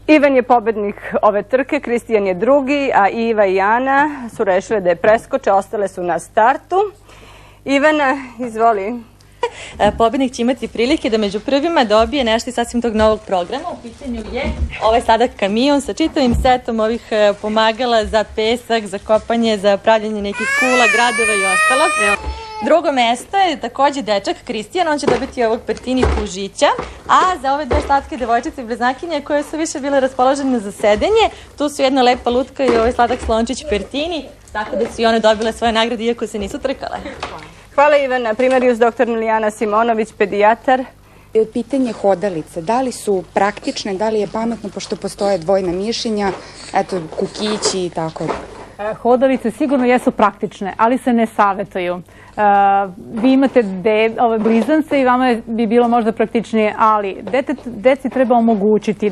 Ivan je pobednik ove trke, Kristijan je drugi, a Iva i Ana su rešile da je preskoče, ostale su na startu. Ivana, izvoli. Pobednik će imati prilike da među prvima dobije nešto iz sasvim tog novog programa. U pitanju je ovaj sada kamion sa čitavim setom ovih pomagala za pesak, za kopanje, za pravljanje nekih kula, gradova i ostalo. Drugo mesto je takođe dečak Kristijan, on će dobiti ovog Pertini Pužića, a za ove dve slatke devojčice bliznakinje koje su više bile raspoložene za sedenje, tu su jedna lepa lutka i ovaj sladak slončić Pertini, tako da su i one dobile svoje nagrade iako se nisu trkale. Hvala Ivana. Primarius dr. Milijana Simonović, pedijatar. Pitanje hodalice, da li su praktične, da li je pametno, pošto postoje dvojna mišljenja, eto, kukići i tako. Hodalice sigurno jesu praktične, ali se ne savetuju. Vi imate blizance i vama bi bilo možda praktičnije, ali deci treba omogućiti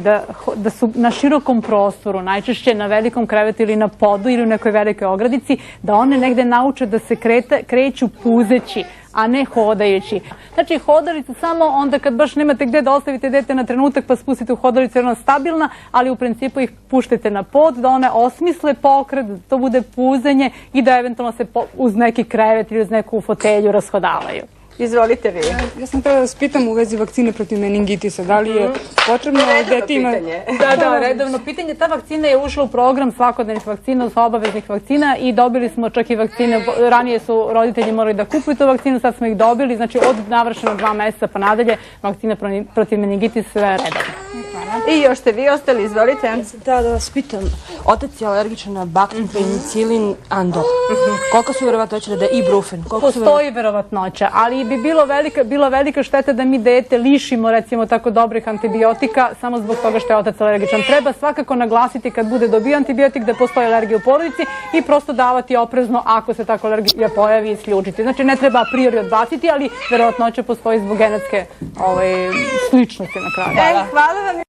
da su na širokom prostoru, najčešće na velikom krevetu ili na podu ili u nekoj velikoj ogradici, da one negde nauče da se kreću puzeći, a ne hodajući. Znači, hodalicu samo onda kad baš nemate gde da ostavite dete na trenutak pa spustite u hodalicu jer ona je stabilna, ali u principu ih puštate na pod, da one osmisle pokret, da to bude puzenje i da eventualno se uz neki krevet ili uz neku fotelju rashodavaju. Izvolite vi. Ja sam htjela da vas pitam u vezi vakcine protiv meningitisa. Da li je potrebno dete ima... Da, redovno pitanje. Ta vakcina je ušla u program svakodnevnih vakcina, obaveznih vakcina i dobili smo čak i vakcine. Ranije su roditelji morali da kupuju tu vakcinu, sad smo ih dobili. Znači od navršenog 2 meseca pa nadalje vakcina protiv meningitisa je redovna. I još ste vi ostali, izvolite. Ja sam htjela da vas pitam, otac je alergičan na bakter, penicilin, andol. Koliko su verovatnoće da je ibrufen? Postoji verovatnoća, ali bi bila velika šteta da mi dete lišimo recimo tako dobrih antibiotika samo zbog toga što je otac alergičan. Treba svakako naglasiti kad bude dobio antibiotik da postoji alergija u porodici i prosto davati oprezno ako se tako alergija pojavi i isključiti. Znači ne treba a priori odbaciti, ali verovatnoća postoji zbog genetske sličnosti na kraju. Hvala vam.